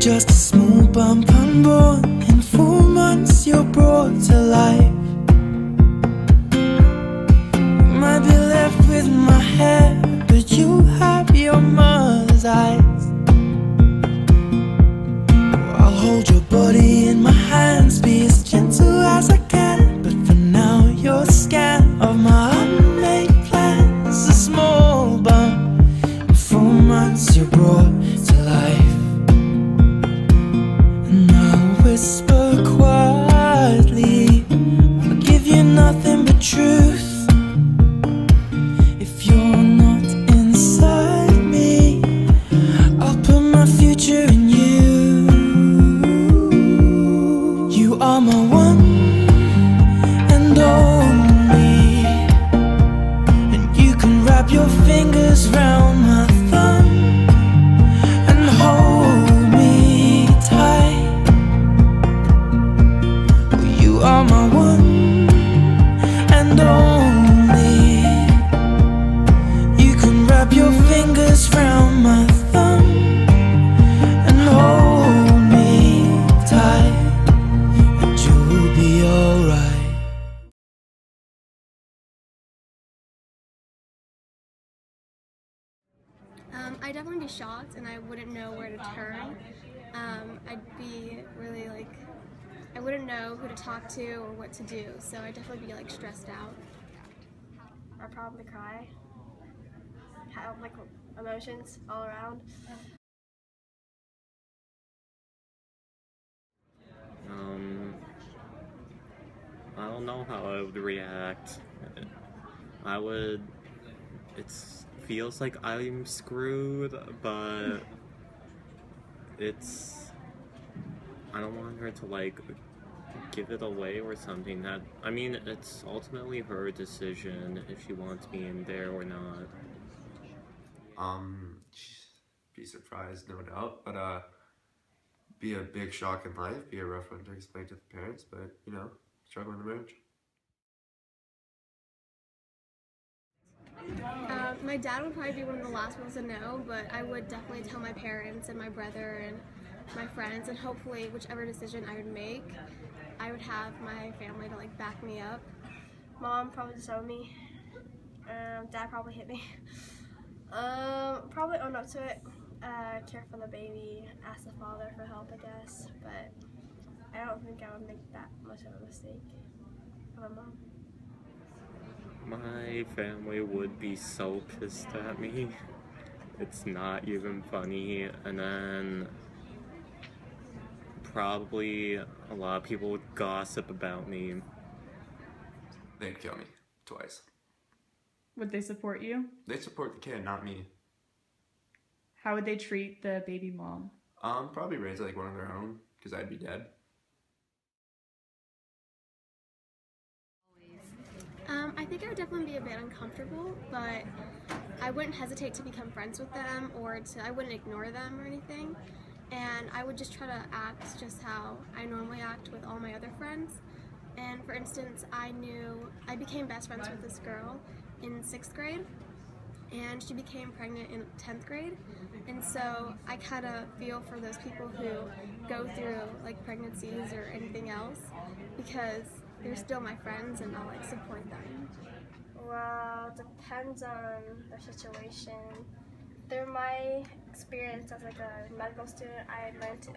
just a small bump unborn. In 4 months you're brought to life. You might be left with my hair, but you have your mother's eyes. I'll hold your body in my hands, be as gentle as I can. But for now you're a scan of my unmade plans. A small bump, in 4 months you're brought to life. And I'll whisper quietly, I'll give you nothing but truth. If you're not inside me, I'll put my future in you. You are my one and only, and you can wrap your fingers round my thumb and hold me tight. You are my one and only, you can wrap your fingers round my thumb and hold me tight, and you'll be alright. I'd definitely be shocked and I wouldn't know where to turn. I'd be really like, I wouldn't know who to talk to or what to do, so I'd definitely be like stressed out. I'd probably cry. Have like emotions all around. I don't know how I would react. It feels like I'm screwed, but I don't want her to like give it away or something. I mean, it's ultimately her decision if she wants me in there or not. Be surprised, no doubt, but be a big shock in life, be a rough one to explain to the parents, but you know, struggle in the marriage. My dad would probably be one of the last ones to know, but I would definitely tell my parents and my brother and my friends, and hopefully whichever decision I would make, I would have my family to like back me up. Mom probably disowned me. Dad probably hit me. Probably own up to it. Care for the baby, ask the father for help, I guess, but I don't think I would make that much of a mistake of a mom. My family would be so pissed at me. It's not even funny. And then probably a lot of people would gossip about me. They'd kill me twice. Would they support you? They support the kid, not me. How would they treat the baby mom? Probably raise like one of their own, because I'd be dead. I think I would definitely be a bit uncomfortable, but I wouldn't hesitate to become friends with them, or I wouldn't ignore them or anything. And I would just try to act just how I normally act with all my other friends. And for instance, I became best friends with this girl in 6th grade, and she became pregnant in 10th grade. And so I kind of feel for those people who go through like pregnancies or anything else, because they're still my friends and I'll like support them. Well, depends on the situation. Through my experience as like a medical student, I learned to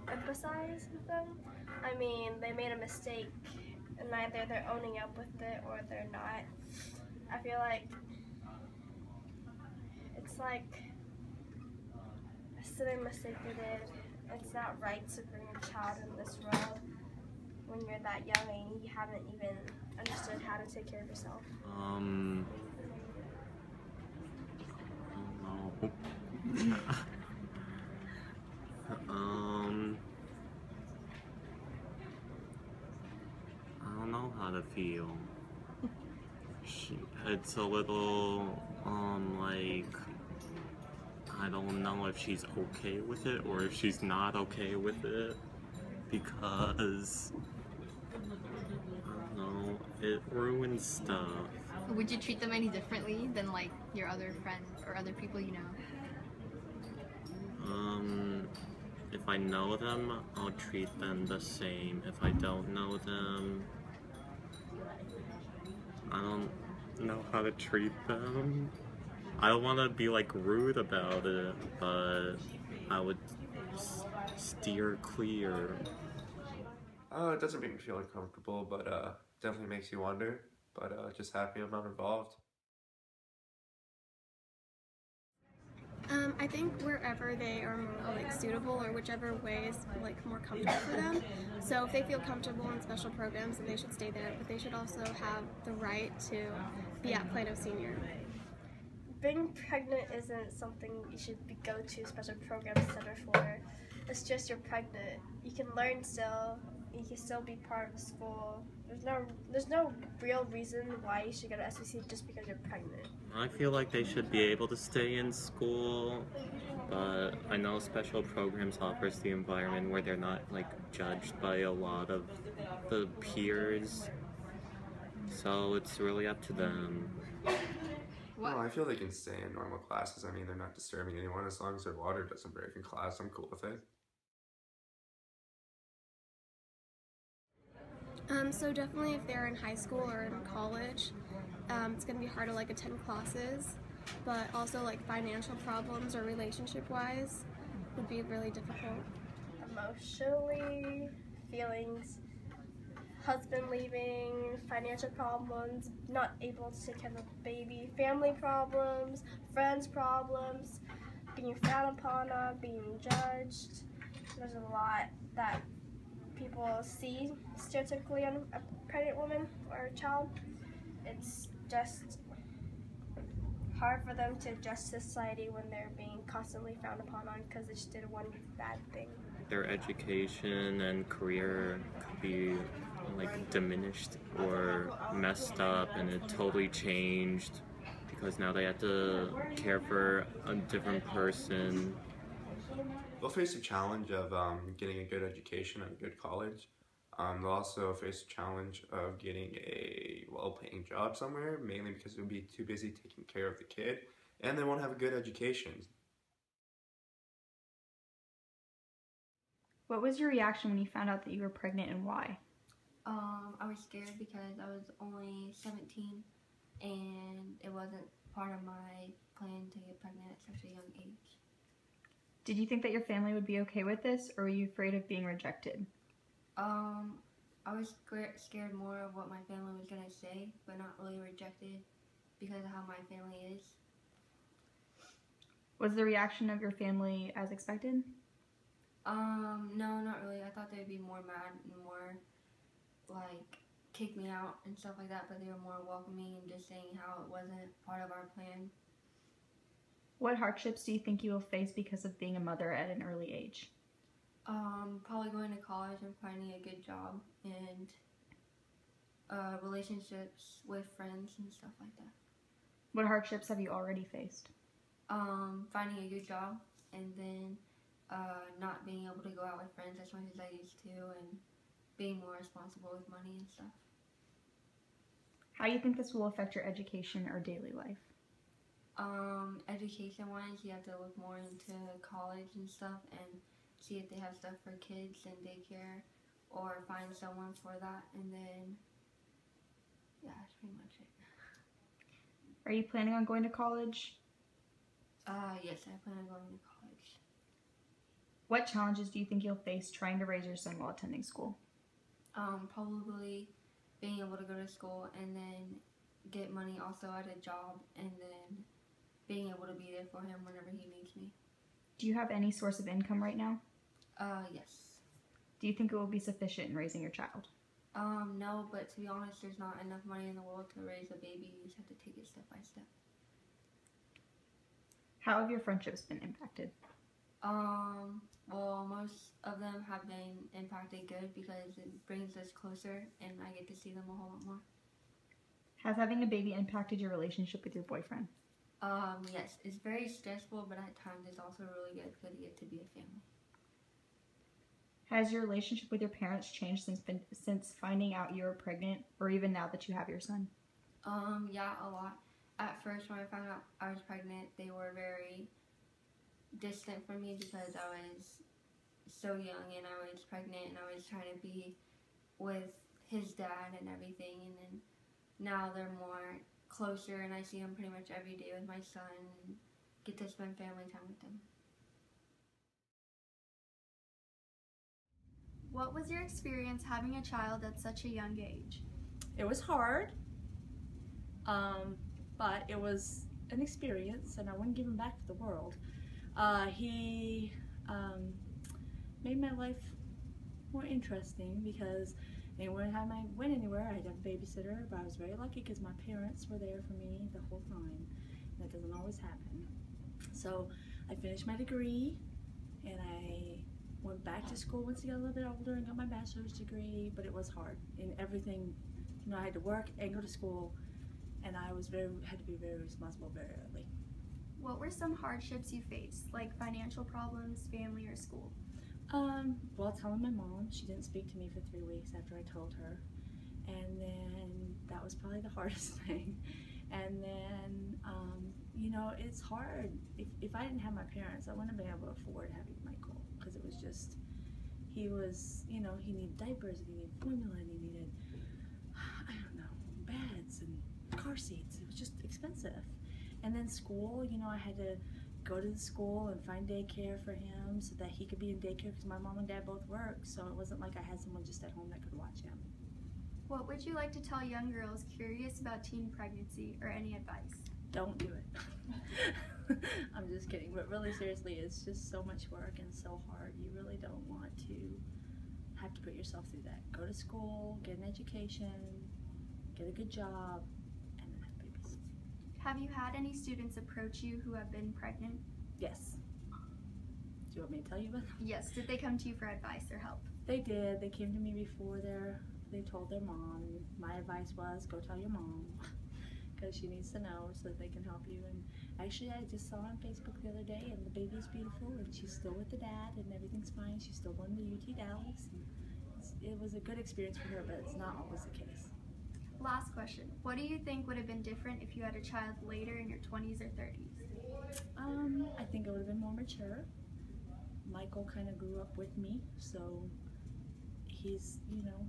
empathize with them. I mean, they made a mistake and either they're owning up with it or they're not. I feel like it's like a silly mistake they did. It's not right to bring a child in this world when you're that young and you haven't even understood how to take care of yourself. I don't know. I don't know how to feel. It's a little, like, I don't know if she's okay with it or if she's not okay with it, because, I don't know, it ruins stuff. Would you treat them any differently than like your other friends or other people you know? If if I know them, I'll treat them the same. If I don't know them, I don't know how to treat them. I don't want to be like rude about it, but I would steer clear. It doesn't make me feel uncomfortable, but definitely makes you wonder. But just happy I'm not involved. I think wherever they are more like suitable, or whichever way is like more comfortable for them. So if they feel comfortable in special programs, then they should stay there. But they should also have the right to be at Plano Senior. Being pregnant isn't something you should go to special program center for. It's just you're pregnant. You can learn still. You can still be part of the school. There's no real reason why you should go to SBC just because you're pregnant. I feel like they should be able to stay in school, but I know special programs offers the environment where they're not like judged by a lot of the peers. So it's really up to them. No, I feel they can stay in normal classes. I mean, they're not disturbing anyone as long as their water doesn't break in class. I'm cool with it. So definitely if they're in high school or in college, it's going to be hard to like attend classes, but also like financial problems or relationship-wise would be really difficult. Emotionally, feelings, husband leaving, financial problems, not able to take care of the baby, family problems, friends problems, being frowned upon, being judged. There's a lot that people see stereotypically on a pregnant woman or a child. It's just hard for them to adjust to society when they're being constantly frowned upon because they just did one bad thing. Their education and career could be like diminished or messed up, and it totally changed because now they have to care for a different person. They'll face the challenge of getting a good education at a good college. They'll also face the challenge of getting a well-paying job somewhere, mainly because they'll be too busy taking care of the kid, and they won't have a good education. What was your reaction when you found out that you were pregnant, and why? I was scared because I was only 17 and it wasn't part of my plan to get pregnant at such a young age. Did you think that your family would be okay with this, or were you afraid of being rejected? I was scared more of what my family was going to say, but not really rejected because of how my family is. Was the reaction of your family as expected? No, not really. I thought they'd be more mad and more, like, kick me out and stuff like that, but they were more welcoming and just saying how it wasn't part of our plan. What hardships do you think you will face because of being a mother at an early age? Probably going to college and finding a good job and relationships with friends and stuff like that. What hardships have you already faced? Finding a good job and then not being able to go out with friends as much as I used to and being more responsible with money and stuff. How do you think this will affect your education or daily life? Education-wise, you have to look more into college and stuff and see if they have stuff for kids and daycare or find someone for that, and then, yeah, that's pretty much it. Are you planning on going to college? Yes, I plan on going to college. What challenges do you think you'll face trying to raise your son while attending school? Probably being able to go to school and then get money also at a job, and then being able to be there for him whenever he needs me. Do you have any source of income right now? Yes. Do you think it will be sufficient in raising your child? No, but to be honest, there's not enough money in the world to raise a baby. You just have to take it step by step. How have your friendships been impacted? Well, most of them have been impacted good because it brings us closer and I get to see them a whole lot more. Has having a baby impacted your relationship with your boyfriend? Yes, it's very stressful, but at times it's also really good because you get to be a family. Has your relationship with your parents changed since finding out you were pregnant, or even now that you have your son? Yeah, a lot. At first, when I found out I was pregnant, they were very distant from me because I was so young and I was pregnant and I was trying to be with his dad and everything, and then now they're more closer and I see him pretty much every day with my son and get to spend family time with him. What was your experience having a child at such a young age? It was hard, but it was an experience, and I wouldn't give him back for the world. He made my life more interesting because anytime I went anywhere, I'd have a babysitter, but I was very lucky because my parents were there for me the whole time. That doesn't always happen. So I finished my degree, and I went back to school once I got a little bit older and got my bachelor's degree, but it was hard in everything. You know, I had to work and go to school, and I had to be very responsible very early. What were some hardships you faced, like financial problems, family, or school? Well, telling my mom, she didn't speak to me for 3 weeks after I told her, and then that was probably the hardest thing. And then, you know, it's hard. If I didn't have my parents, I wouldn't have been able to afford having Michael, because it was just, he was, you know, he needed diapers, and he needed formula, and he needed, I don't know, beds and car seats. It was just expensive. And then school, you know, I had to go to the school and find daycare for him so that he could be in daycare because my mom and dad both worked, so it wasn't like I had someone just at home that could watch him. What would you like to tell young girls curious about teen pregnancy, or any advice? Don't do it. I'm just kidding, but really seriously, it's just so much work and so hard. You really don't want to have to put yourself through that. Go to school, get an education, get a good job, and then have babies. Have you had any students approach you who have been pregnant? Yes. Do you want me to tell you about them? Yes. Did they come to you for advice or help? They did. They came to me before they told their mom. My advice was, go tell your mom, because she needs to know so that they can help you. And actually, I just saw on Facebook the other day, and the baby's beautiful, and she's still with the dad, and everything's fine. She's still going to UT Dallas. It was a good experience for her, but it's not always the case. Last question. What do you think would have been different if you had a child later in your 20s or 30s? I think it would have been more mature. Michael kind of grew up with me, so he's, you know,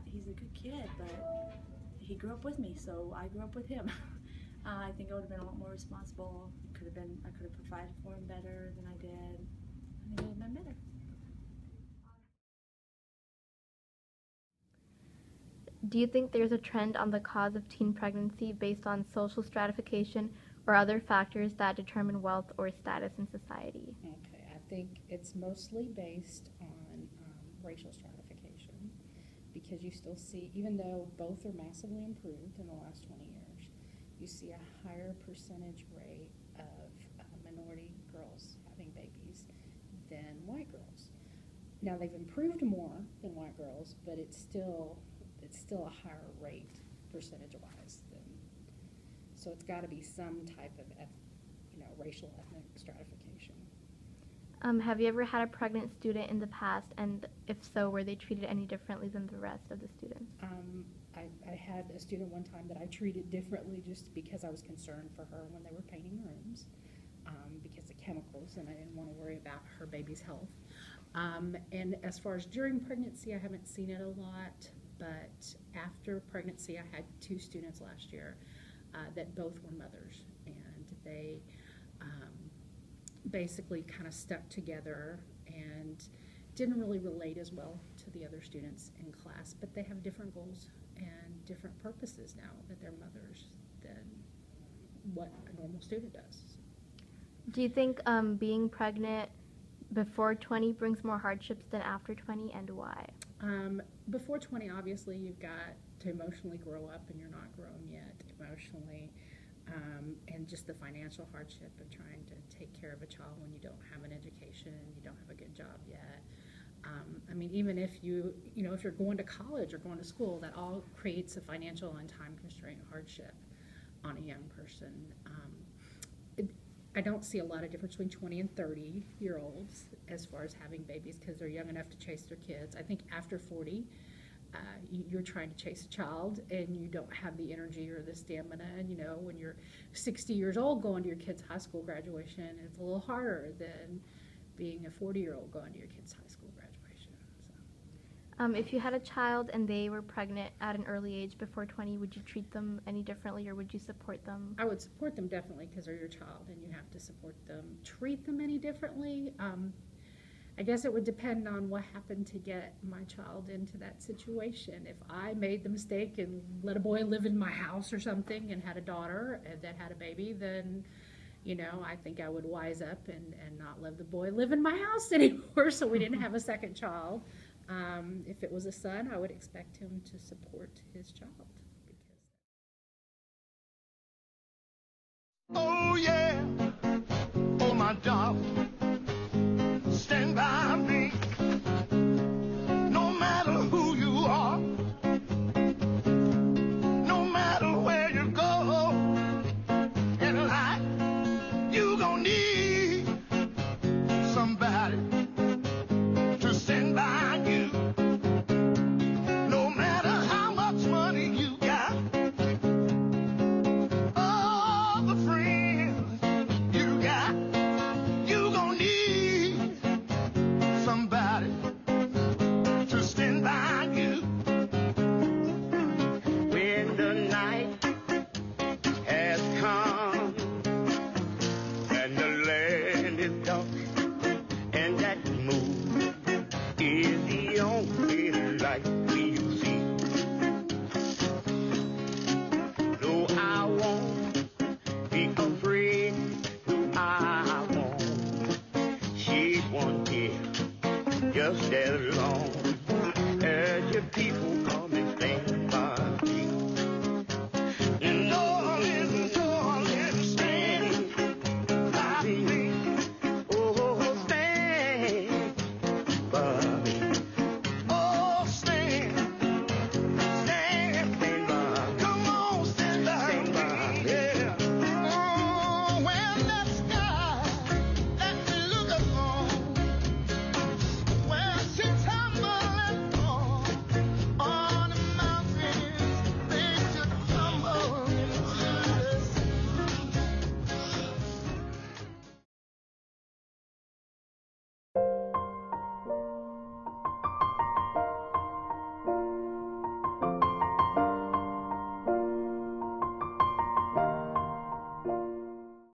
he's a good kid, but he grew up with me, so I grew up with him. I think I would have been a lot more responsible. I could have provided for him better than I did. I think it would have been better. Do you think there's a trend on the cause of teen pregnancy based on social stratification or other factors that determine wealth or status in society? Okay, I think it's mostly based on racial stratification, because you still see, even though both are massively improved in the last 20 years, you see a higher percentage rate of minority girls having babies than white girls. Now, they've improved more than white girls, but it's still a higher rate percentage-wise. So it's got to be some type of, racial ethnic stratification. Have you ever had a pregnant student in the past, and if so, were they treated any differently than the rest of the students? I had a student one time that I treated differently just because I was concerned for her when they were painting rooms, because of chemicals, and I didn't want to worry about her baby's health. And as far as during pregnancy, I haven't seen it a lot, but after pregnancy, I had 2 students last year that both were mothers, and they basically kind of stuck together and didn't really relate as well to the other students in class, but they have different goals and different purposes now that they're mothers than what a normal student does. Do you think being pregnant before 20 brings more hardships than after 20, and why? Before 20, obviously, you've got to emotionally grow up, and you're not grown yet emotionally, and just the financial hardship of trying to take care of a child when you don't have an education and you don't have a good job yet. I mean, even if if you're going to college or going to school, that all creates a financial and time constraint hardship on a young person. I don't see a lot of difference between 20 and 30-year-olds as far as having babies, because they're young enough to chase their kids. I think after 40, you're trying to chase a child and you don't have the energy or the stamina. And when you're 60 years old going to your kid's high school graduation, it's a little harder than being a 40-year-old going to your kid's high school graduation. If you had a child and they were pregnant at an early age before 20, would you treat them any differently or would you support them? I would support them definitely because they're your child and you have to support them. Treat them any differently? I guess it would depend on what happened to get my child into that situation. If I made the mistake and let a boy live in my house or something and had a daughter and that had a baby, then, you know, I think I would wise up and not let the boy live in my house anymore so we didn't have a second child. If it was a son, I would expect him to support his child. Oh yeah, oh my darling, stand by me. No matter who you are, no matter where you go in life, you gon' need somebody to stand by you. No matter how much money you got, all the friends you got, you gon' need somebody to stand by you. When the night has come and the land is dark and that moon is the only light we see. No, I won't be afraid. No, I won't. She's one here, just as